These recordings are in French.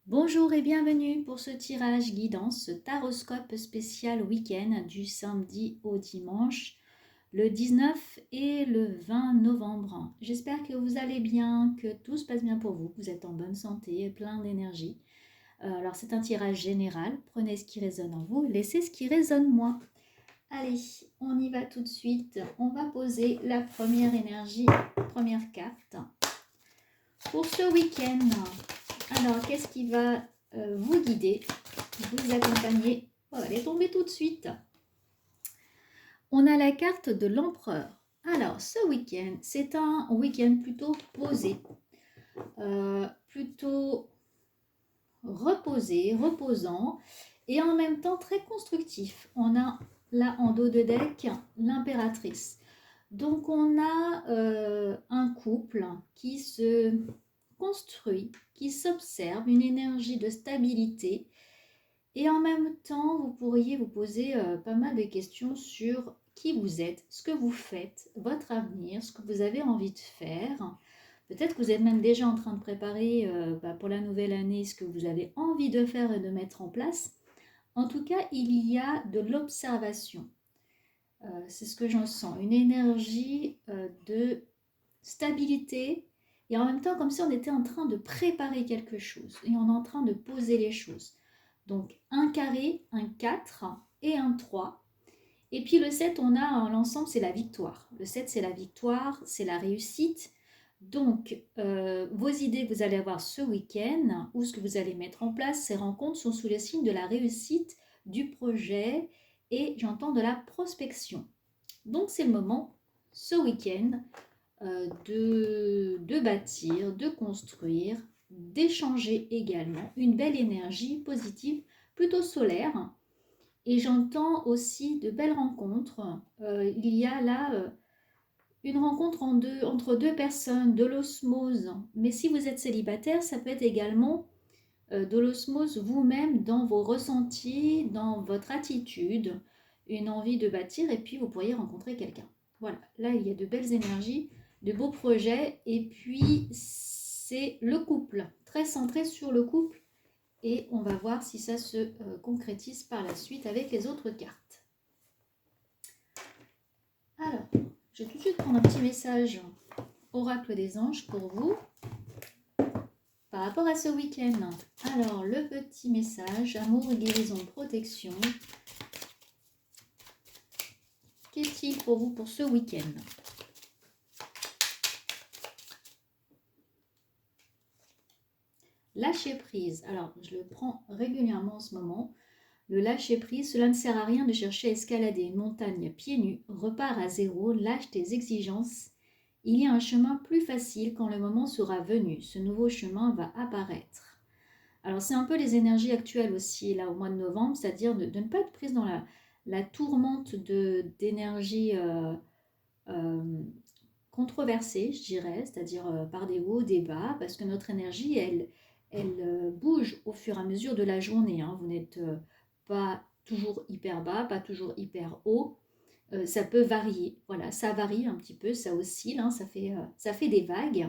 Bonjour et bienvenue pour ce tirage guidance, ce taroscope spécial week-end du samedi au dimanche, le 19 et le 20 novembre. J'espère que vous allez bien, que tout se passe bien pour vous, que vous êtes en bonne santé et plein d'énergie. Alors c'est un tirage général, prenez ce qui résonne en vous, laissez ce qui résonne moi. Allez, on y va tout de suite. On va poser la première énergie, première carte. Pour ce week-end, alors qu'est-ce qui va vous guider, vous accompagner? Oh, elle est tombée tout de suite. On a la carte de l'empereur. Alors, ce week-end, c'est un week-end plutôt posé, plutôt reposé, reposant, et en même temps très constructif. On a là en dos de deck l'impératrice. Donc on a un couple qui se construit, qui s'observe, une énergie de stabilité. Et en même temps, vous pourriez vous poser pas mal de questions sur qui vous êtes, ce que vous faites, votre avenir, ce que vous avez envie de faire. Peut-être que vous êtes même déjà en train de préparer pour la nouvelle année ce que vous avez envie de faire et de mettre en place. En tout cas, il y a de l'observation. C'est ce que j'en sens, une énergie de stabilité et en même temps comme si on était en train de préparer quelque chose et on est en train de poser les choses. Donc un carré, un 4 et un 3. Et puis le 7, on a l'ensemble, c'est la victoire. Le 7, c'est la victoire, c'est la réussite. Donc, vos idées que vous allez avoir ce week-end ou ce que vous allez mettre en place, ces rencontres sont sous le signe de la réussite du projet et j'entends de la prospection. Donc, c'est le moment, ce week-end, de bâtir, de construire, d'échanger également une belle énergie positive, plutôt solaire. Et j'entends aussi de belles rencontres. Il y a là une rencontre entre deux personnes, de l'osmose. Mais si vous êtes célibataire, ça peut être également de l'osmose vous-même dans vos ressentis, dans votre attitude, une envie de bâtir et puis vous pourriez rencontrer quelqu'un. Voilà, là il y a de belles énergies, de beaux projets et puis c'est le couple, très centré sur le couple et on va voir si ça se concrétise par la suite avec les autres cartes. Alors, je vais tout de suite prendre un petit message oracle des anges pour vous par rapport à ce week-end. Alors, le petit message, amour, guérison, protection. Qu'est-il pour vous pour ce week-end? Lâcher prise. Alors, je le prends régulièrement en ce moment. Le lâcher prise, cela ne sert à rien de chercher à escalader une montagne pieds nus. Repars à zéro, lâche tes exigences. Il y a un chemin plus facile quand le moment sera venu. Ce nouveau chemin va apparaître. Alors, c'est un peu les énergies actuelles aussi, là, au mois de novembre, c'est-à-dire de ne pas être prise dans la tourmente d'énergie controversée, je dirais, c'est-à-dire par des hauts, des bas, parce que notre énergie, elle bouge au fur et à mesure de la journée. Hein. Vous n'êtes pas toujours hyper bas, pas toujours hyper haut. Ça peut varier. Voilà, ça varie un petit peu, ça oscille, hein, ça fait des vagues.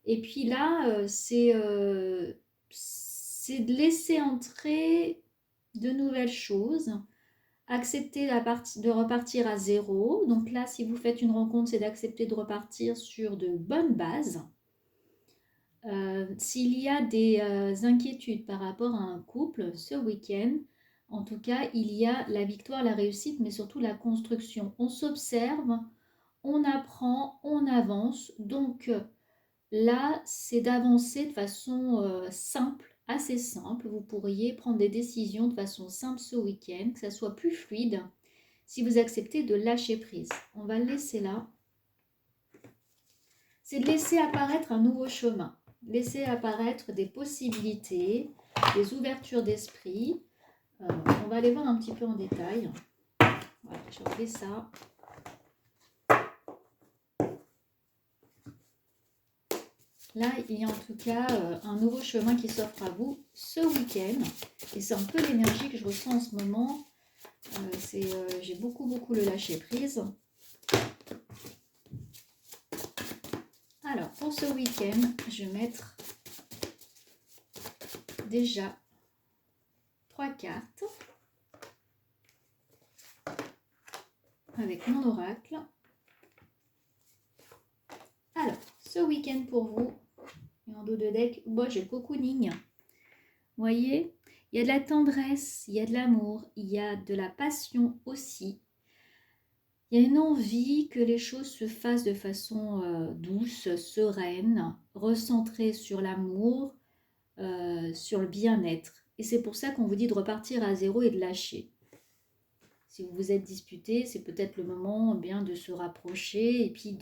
Et puis là, c'est de laisser entrer de nouvelles choses, accepter de repartir à zéro. Donc là, si vous faites une rencontre, c'est d'accepter de repartir sur de bonnes bases. S'il y a des inquiétudes par rapport à un couple ce week-end, en tout cas, il y a la victoire, la réussite, mais surtout la construction. On s'observe, on apprend, on avance. Donc là, c'est d'avancer de façon simple, assez simple. Vous pourriez prendre des décisions de façon simple ce week-end, que ça soit plus fluide, si vous acceptez de lâcher prise. On va le laisser là. C'est de laisser apparaître un nouveau chemin, laisser apparaître des possibilités, des ouvertures d'esprit. On va aller voir un petit peu en détail. Voilà, je vais enlever ça. Là, il y a en tout cas un nouveau chemin qui s'offre à vous ce week-end. Et c'est un peu l'énergie que je ressens en ce moment. J'ai beaucoup le lâcher prise. Alors, pour ce week-end, je vais mettre déjà 3 cartes avec mon oracle. Alors, ce week-end pour vous, et en dos de deck, moi j'ai le cocooning. Vous voyez, il y a de la tendresse, il y a de l'amour, il y a de la passion aussi. Il y a une envie que les choses se fassent de façon douce, sereine, recentrée sur l'amour, sur le bien-être. Et c'est pour ça qu'on vous dit de repartir à zéro et de lâcher. Si vous vous êtes disputé, c'est peut-être le moment bien de se rapprocher et puis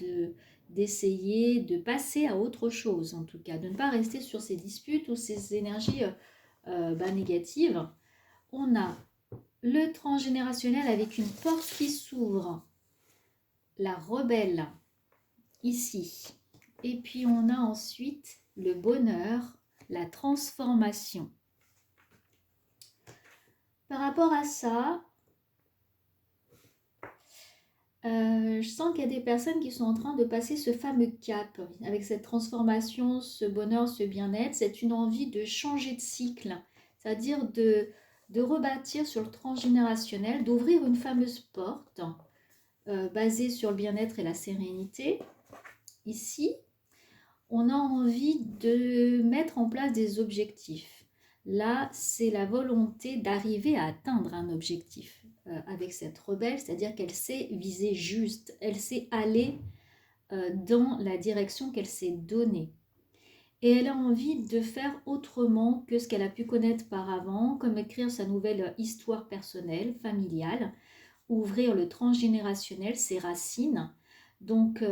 d'essayer de passer à autre chose, en tout cas. De ne pas rester sur ces disputes ou ces énergies négatives. On a le transgénérationnel avec une porte qui s'ouvre. La rebelle, ici. Et puis on a ensuite le bonheur, la transformation. Par rapport à ça, je sens qu'il y a des personnes qui sont en train de passer ce fameux cap avec cette transformation, ce bonheur, ce bien-être. C'est une envie de changer de cycle, c'est-à-dire de rebâtir sur le transgénérationnel, d'ouvrir une fameuse porte basée sur le bien-être et la sérénité. Ici, on a envie de mettre en place des objectifs. Là, c'est la volonté d'arriver à atteindre un objectif avec cette rebelle, c'est-à-dire qu'elle sait viser juste, elle sait aller dans la direction qu'elle s'est donnée. Et elle a envie de faire autrement que ce qu'elle a pu connaître par avant, comme écrire sa nouvelle histoire personnelle, familiale, ouvrir le transgénérationnel, ses racines. Donc,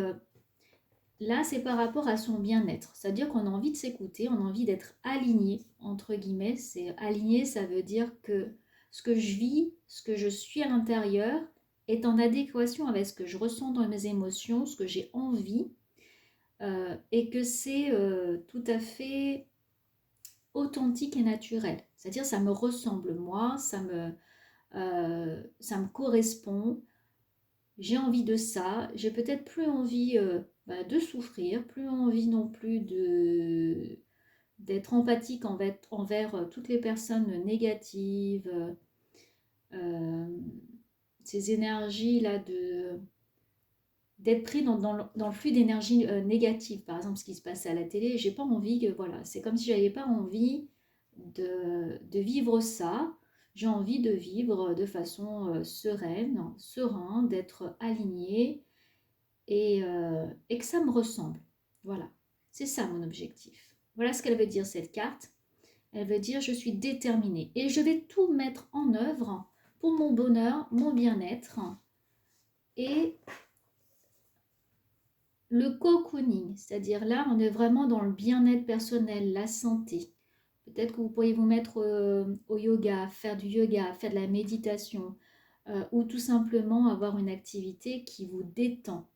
là, c'est par rapport à son bien-être. C'est-à-dire qu'on a envie de s'écouter, on a envie d'être aligné, entre guillemets. C'est aligné, ça veut dire que ce que je vis, ce que je suis à l'intérieur, est en adéquation avec ce que je ressens dans mes émotions, ce que j'ai envie, et que c'est tout à fait authentique et naturel. C'est-à-dire ça me ressemble moi, ça me correspond. J'ai envie de ça, j'ai peut-être plus envie de souffrir, plus envie non plus d'être empathique envers toutes les personnes négatives, ces énergies-là d'être pris dans le flux d'énergie négative, par exemple ce qui se passe à la télé, j'ai pas envie que, voilà, c'est comme si j'avais pas envie de vivre ça. J'ai envie de vivre de façon sereine, serein, d'être alignée et que ça me ressemble. Voilà, c'est ça mon objectif. Voilà ce qu'elle veut dire cette carte. Elle veut dire je suis déterminée et je vais tout mettre en œuvre pour mon bonheur, mon bien-être et le cocooning. C'est-à-dire là, on est vraiment dans le bien-être personnel, la santé. Peut-être que vous pourriez vous mettre au yoga, faire du yoga, faire de la méditation ou tout simplement avoir une activité qui vous détend.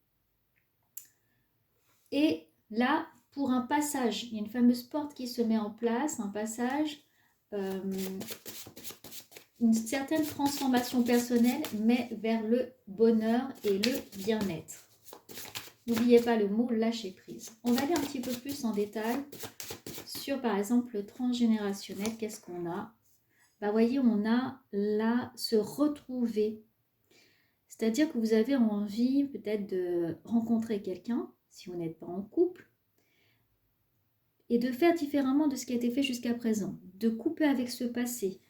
Et là, pour un passage, il y a une fameuse porte qui se met en place, un passage, une certaine transformation personnelle, mais vers le bonheur et le bien-être. N'oubliez pas le mot lâcher prise. On va aller un petit peu plus en détail sur, par exemple, le transgénérationnel. Qu'est-ce qu'on a? Voyez, on a là se retrouver. C'est-à-dire que vous avez envie peut-être de rencontrer quelqu'un, si vous n'êtes pas en couple, et de faire différemment de ce qui a été fait jusqu'à présent, de couper avec ce passé,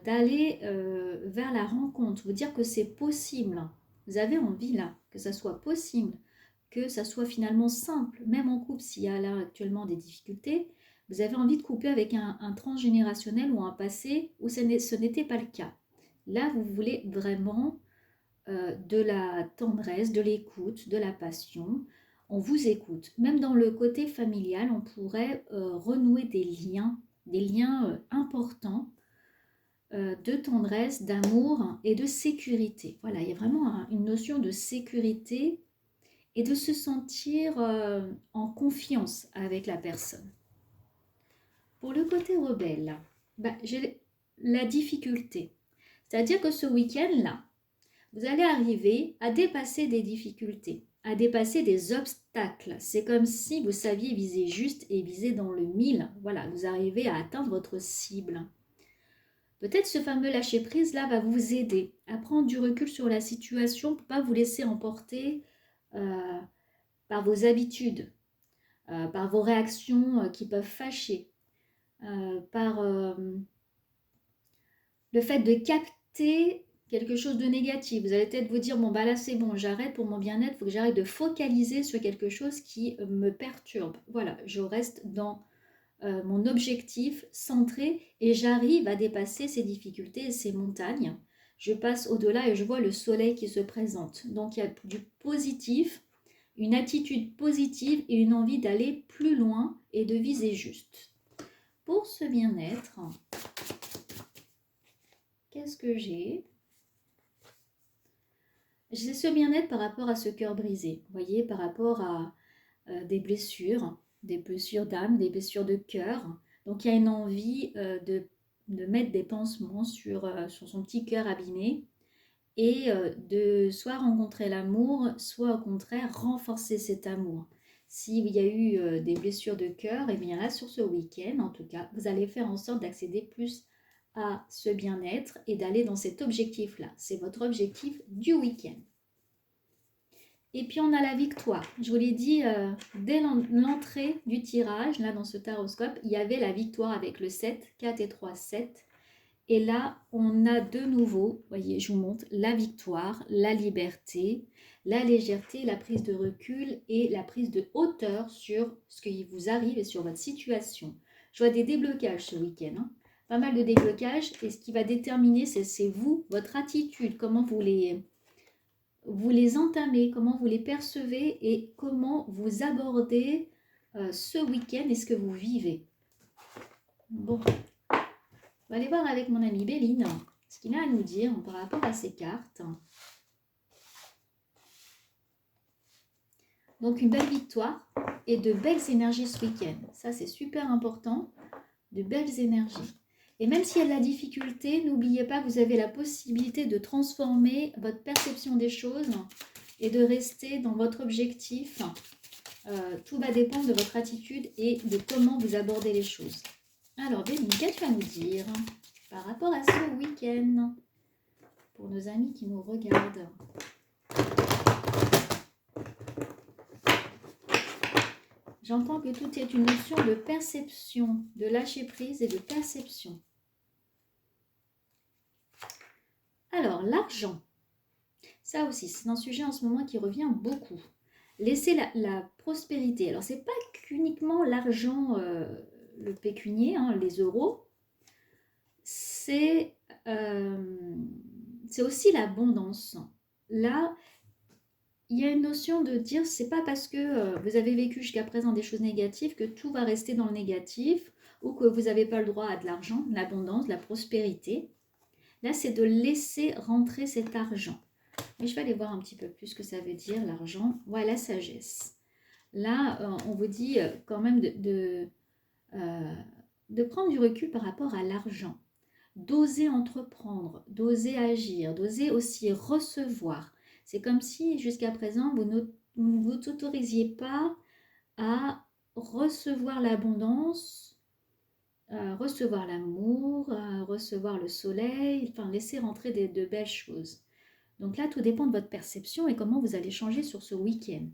d'aller vers la rencontre, vous dire que c'est possible. Vous avez envie là, que ça soit possible, que ça soit finalement simple, même en couple, s'il y a là actuellement des difficultés, vous avez envie de couper avec un transgénérationnel ou un passé où ce n'était pas le cas. Là, vous voulez vraiment de la tendresse, de l'écoute, de la passion. On vous écoute. Même dans le côté familial, on pourrait renouer des liens importants de tendresse, d'amour et de sécurité. Voilà, il y a vraiment une notion de sécurité et de se sentir en confiance avec la personne. Pour le côté rebelle, j'ai la difficulté. C'est-à-dire que ce week-end-là, vous allez arriver à dépasser des difficultés, à dépasser des obstacles. C'est comme si vous saviez viser juste et viser dans le mille. Voilà, vous arrivez à atteindre votre cible. Peut-être ce fameux lâcher-prise là va vous aider à prendre du recul sur la situation pour ne pas vous laisser emporter par vos habitudes, par vos réactions qui peuvent fâcher, par le fait de capter quelque chose de négatif. Vous allez peut-être vous dire, bon bah là c'est bon, j'arrête pour mon bien-être, il faut que j'arrête de focaliser sur quelque chose qui me perturbe. Voilà, je reste dans mon objectif centré et j'arrive à dépasser ces difficultés et ces montagnes. Je passe au-delà et je vois le soleil qui se présente. Donc il y a du positif, une attitude positive et une envie d'aller plus loin et de viser juste. Pour ce bien-être, qu'est-ce que j'ai? J'ai ce bien-être par rapport à ce cœur brisé. Vous voyez, par rapport à des blessures d'âme, des blessures de cœur. Donc il y a une envie de mettre des pansements sur son petit cœur abîmé et de soit rencontrer l'amour, soit au contraire renforcer cet amour. S'il y a eu des blessures de cœur, et bien là sur ce week-end, en tout cas, vous allez faire en sorte d'accéder plus à ce bien-être et d'aller dans cet objectif-là. C'est votre objectif du week-end. Et puis on a la victoire. Je vous l'ai dit, dès l'entrée du tirage, là dans ce taroscope, il y avait la victoire avec le 7, 4 et 3, 7. Et là, on a de nouveau, voyez, je vous montre, la victoire, la liberté, la légèreté, la prise de recul et la prise de hauteur sur ce qui vous arrive et sur votre situation. Je vois des déblocages ce week-end, hein. Pas mal de déblocages. Et ce qui va déterminer, c'est vous, votre attitude, comment vous les entamez, comment vous les percevez et comment vous abordez ce week-end et ce que vous vivez. Bon, on va aller voir avec mon amie Béline ce qu'il a à nous dire par rapport à ces cartes. Donc une belle victoire et de belles énergies ce week-end. Ça c'est super important, de belles énergies. Et même s'il y a de la difficulté, n'oubliez pas que vous avez la possibilité de transformer votre perception des choses et de rester dans votre objectif. Tout va dépendre de votre attitude et de comment vous abordez les choses. Alors, Béline, qu'est-ce que tu vas nous dire par rapport à ce week-end pour nos amis qui nous regardent? J'entends que tout est une notion de perception, de lâcher prise et de perception. Alors, l'argent. Ça aussi, c'est un sujet en ce moment qui revient beaucoup. Laisser la prospérité. Alors, ce n'est pas qu'uniquement l'argent, le pécunier, hein, les euros. C'est aussi l'abondance. Là, il y a une notion de dire, c'est pas parce que vous avez vécu jusqu'à présent des choses négatives que tout va rester dans le négatif ou que vous n'avez pas le droit à de l'argent, de l'abondance, de la prospérité. Là, c'est de laisser rentrer cet argent. Mais je vais aller voir un petit peu plus ce que ça veut dire, l'argent. Voilà, la sagesse. Là, on vous dit quand même de prendre du recul par rapport à l'argent. D'oser entreprendre, d'oser agir, d'oser aussi recevoir. C'est comme si jusqu'à présent, vous ne vous autorisiez pas à recevoir l'abondance, recevoir l'amour, recevoir le soleil, enfin laisser rentrer de belles choses. Donc là, tout dépend de votre perception et comment vous allez changer sur ce week-end.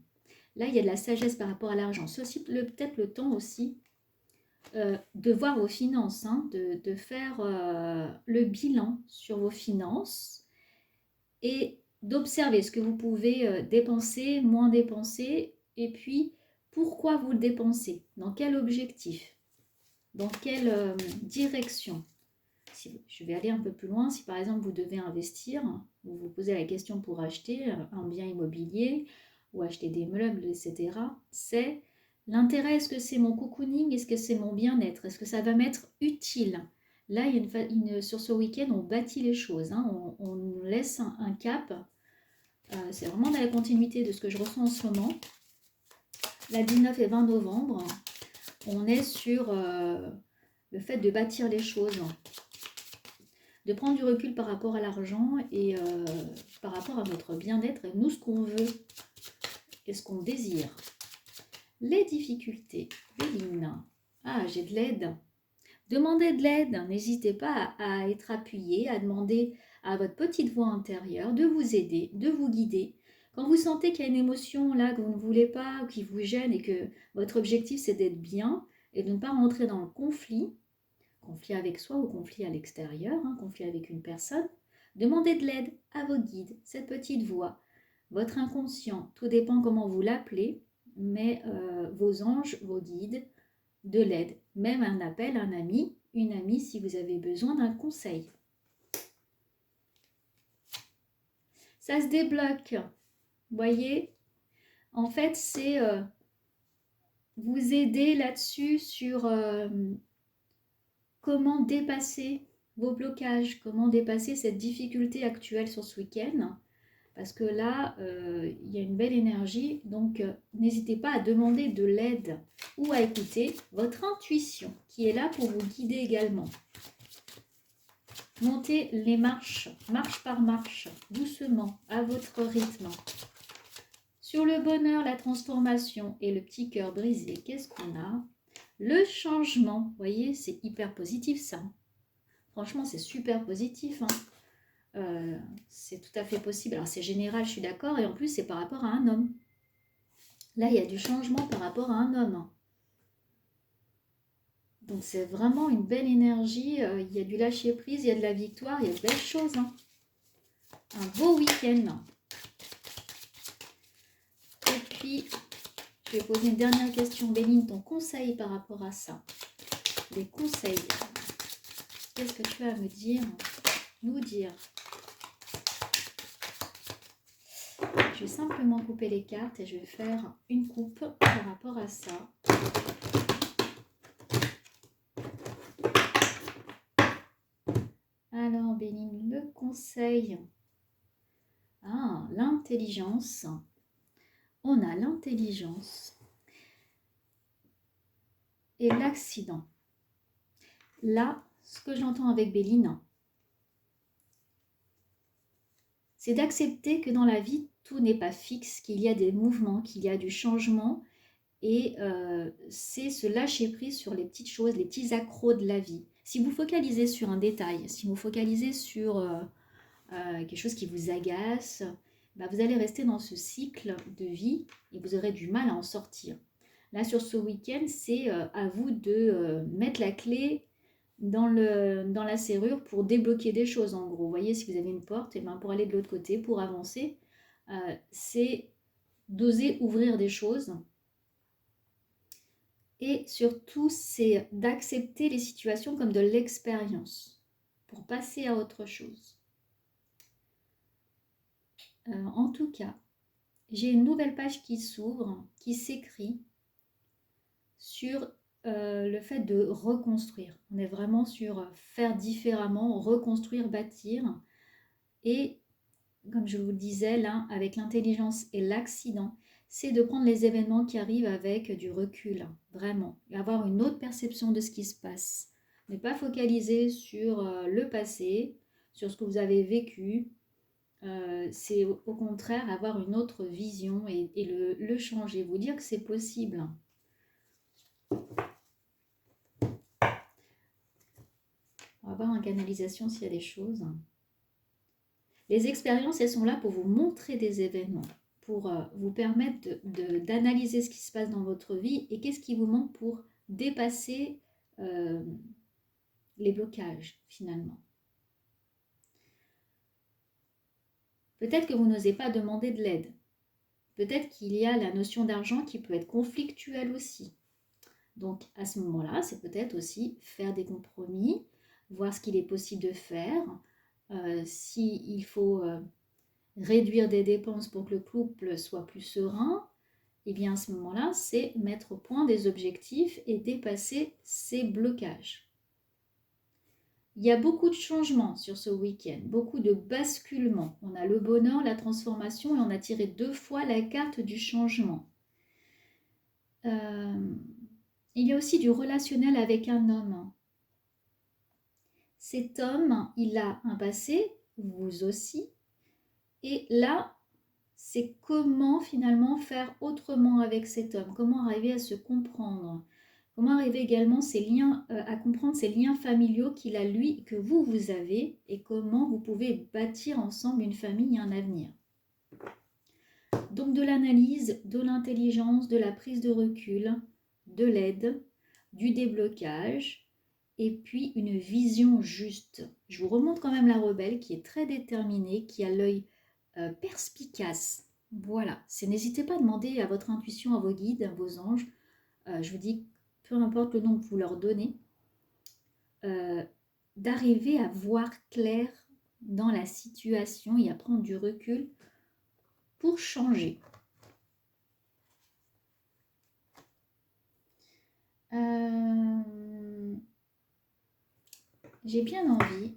Là, il y a de la sagesse par rapport à l'argent. C'est aussi peut-être le temps aussi de voir vos finances, hein, de faire le bilan sur vos finances et d'observer ce que vous pouvez dépenser, moins dépenser, et puis pourquoi vous le dépensez, dans quel objectif, dans quelle direction. Je vais aller un peu plus loin. Si par exemple vous devez investir, vous vous posez la question pour acheter un bien immobilier ou acheter des meubles, etc. C'est l'intérêt. Est-ce que c'est mon cocooning? Est-ce que c'est mon bien-être? Est-ce que ça va m'être utile? Là, sur ce week-end, on bâtit les choses. Hein, on laisse un cap. C'est vraiment dans la continuité de ce que je ressens en ce moment. La 19 et 20 novembre, on est sur le fait de bâtir les choses, de prendre du recul par rapport à l'argent et par rapport à notre bien-être et nous ce qu'on veut. et ce qu'on désire. Les difficultés, Béline. Ah, j'ai de l'aide. Demandez de l'aide, n'hésitez pas à être appuyé, à demander à votre petite voix intérieure de vous aider, de vous guider. Quand vous sentez qu'il y a une émotion là que vous ne voulez pas, ou qui vous gêne et que votre objectif c'est d'être bien et de ne pas rentrer dans le conflit avec soi ou conflit à l'extérieur, conflit avec une personne, demandez de l'aide à vos guides, cette petite voix, votre inconscient, tout dépend comment vous l'appelez, mais vos anges, vos guides, de l'aide, même un appel, un ami, une amie si vous avez besoin d'un conseil. Ça se débloque, voyez, en fait c'est vous aider là-dessus sur comment dépasser vos blocages, comment dépasser cette difficulté actuelle sur ce week-end. Parce que là, il y a une belle énergie, donc n'hésitez pas à demander de l'aide ou à écouter votre intuition qui est là pour vous guider également. Montez les marches, marche par marche, doucement, à votre rythme. Sur le bonheur, la transformation et le petit cœur brisé, qu'est-ce qu'on a? Le changement, vous voyez, c'est hyper positif ça. Franchement, c'est super positif, c'est tout à fait possible. Alors c'est général, je suis d'accord, et en plus c'est par rapport à un homme. Là, il y a du changement par rapport à un homme. Donc c'est vraiment une belle énergie, il y a du lâcher prise, il y a de la victoire, il y a de belles choses. Un beau week-end. Et puis, je vais poser une dernière question. Béline, ton conseil par rapport à ça? Les conseils. Qu'est-ce que tu as à me dire? Nous dire. Je vais simplement couper les cartes et je vais faire une coupe par rapport à ça. Alors, Béline, le conseil. Ah, l'intelligence. On a l'intelligence et l'accident. Là, ce que j'entends avec Béline, c'est d'accepter que dans la vie, tout n'est pas fixe, qu'il y a des mouvements, qu'il y a du changement. Et c'est se lâcher prise sur les petites choses, les petits accros de la vie. Si vous focalisez sur un détail, si vous focalisez sur quelque chose qui vous agace, bah vous allez rester dans ce cycle de vie et vous aurez du mal à en sortir. Là, sur ce week-end, c'est à vous de mettre la clé dans la serrure pour débloquer des choses, en gros. Vous voyez, si vous avez une porte, et ben pour aller de l'autre côté, pour avancer, c'est d'oser ouvrir des choses. Et surtout, c'est d'accepter les situations comme de l'expérience pour passer à autre chose. En tout cas, j'ai une nouvelle page qui s'ouvre, qui s'écrit sur le fait de reconstruire. On est vraiment sur faire différemment, reconstruire, bâtir. Et comme je vous le disais, là, avec l'intelligence et l'accident, c'est de prendre les événements qui arrivent avec du recul, vraiment, et avoir une autre perception de ce qui se passe. Ne pas focaliser sur le passé, sur ce que vous avez vécu, c'est au contraire avoir une autre vision et le changer, vous dire que c'est possible. On va voir en canalisation s'il y a des choses. Les expériences, elles sont là pour vous montrer des événements, pour vous permettre d'analyser ce qui se passe dans votre vie et qu'est-ce qui vous manque pour dépasser les blocages finalement. Peut-être que vous n'osez pas demander de l'aide. Peut-être qu'il y a la notion d'argent qui peut être conflictuelle aussi. Donc à ce moment-là, c'est peut-être aussi faire des compromis, voir ce qu'il est possible de faire, s'il faut réduire des dépenses pour que le couple soit plus serein, et bien à ce moment-là, c'est mettre au point des objectifs et dépasser ces blocages. Il y a beaucoup de changements sur ce week-end, beaucoup de basculements. On a le bonheur, la transformation et on a tiré 2 fois la carte du changement. Il y a aussi du relationnel avec un homme. Cet homme, il a un passé, vous aussi, et là, c'est comment finalement faire autrement avec cet homme, comment arriver à se comprendre, comment arriver également à comprendre ces liens familiaux qu'il a lui, que vous avez, et comment vous pouvez bâtir ensemble une famille et un avenir. Donc de l'analyse, de l'intelligence, de la prise de recul, de l'aide, du déblocage, et puis une vision juste. Je vous remonte quand même la rebelle qui est très déterminée, qui a l'œil perspicace. Voilà, n'hésitez pas à demander à votre intuition, à vos guides, à vos anges. Je vous dis, peu importe le nom que vous leur donnez, d'arriver à voir clair dans la situation et à prendre du recul pour changer. J'ai bien envie,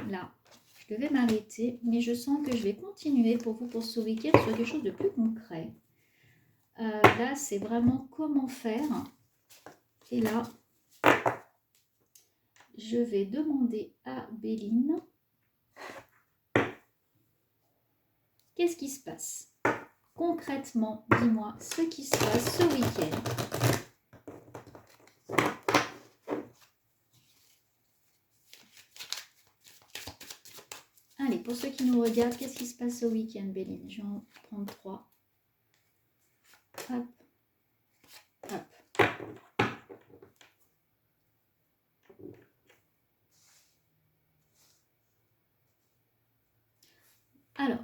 là, je devais m'arrêter, mais je sens que je vais continuer pour vous pour ce week-end sur quelque chose de plus concret. Là, c'est vraiment comment faire. Et là, je vais demander à Béline, qu'est-ce qui se passe? Concrètement, dis-moi ce qui se passe ce week-end. Allez, pour ceux qui nous regardent, qu'est-ce qui se passe ce week-end, Béline? Je vais en prendre 3. Hop, hop. Alors,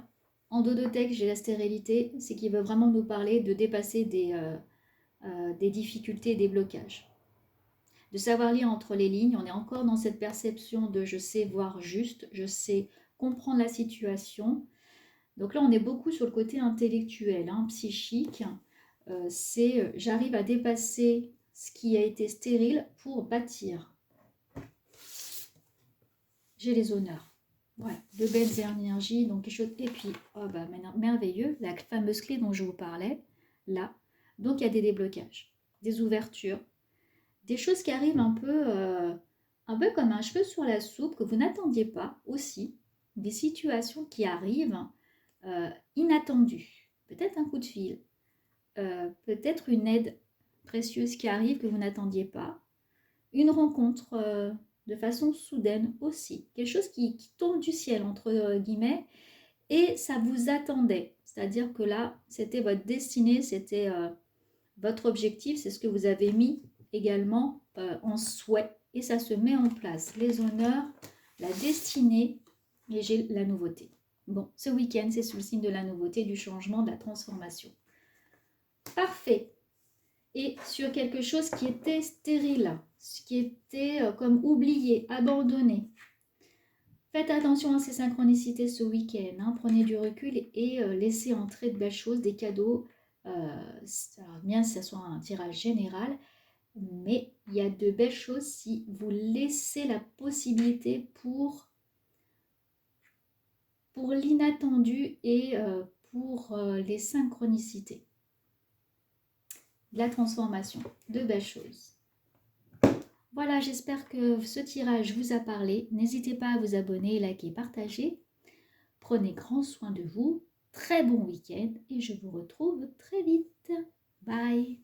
en dos de texte, j'ai la stérilité, c'est qu'il veut vraiment nous parler de dépasser des difficultés, des blocages. De savoir lire entre les lignes, on est encore dans cette perception de je sais voir juste, je sais comprendre la situation. Donc là, on est beaucoup sur le côté intellectuel, psychique. C'est j'arrive à dépasser ce qui a été stérile pour bâtir. J'ai les honneurs. Voilà, de belles énergies, donc quelque chose. Et puis, oh bah, merveilleux, la fameuse clé dont je vous parlais, là. Donc, il y a des déblocages, des ouvertures, des choses qui arrivent un peu comme un cheveu sur la soupe, que vous n'attendiez pas aussi. Des situations qui arrivent inattendues. Peut-être un coup de fil, peut-être une aide précieuse qui arrive que vous n'attendiez pas. Une rencontre de façon soudaine aussi. Quelque chose qui tombe du ciel, entre guillemets, et ça vous attendait. C'est-à-dire que là, c'était votre destinée, c'était votre objectif, c'est ce que vous avez mis également en souhait. Et ça se met en place. Les honneurs, la destinée, et j'ai la nouveauté. Bon, ce week-end, c'est sous le signe de la nouveauté, du changement, de la transformation. Parfait. Et sur quelque chose qui était stérile, ce qui était comme oublié, abandonné. Faites attention à ces synchronicités ce week-end. Prenez du recul et laissez entrer de belles choses, des cadeaux. Bien si ça soit un tirage général, mais il y a de belles choses si vous laissez la possibilité pour l'inattendu et pour les synchronicités. La transformation, de belles choses. Voilà, j'espère que ce tirage vous a parlé. N'hésitez pas à vous abonner, liker, partager. Prenez grand soin de vous. Très bon week-end et je vous retrouve très vite. Bye!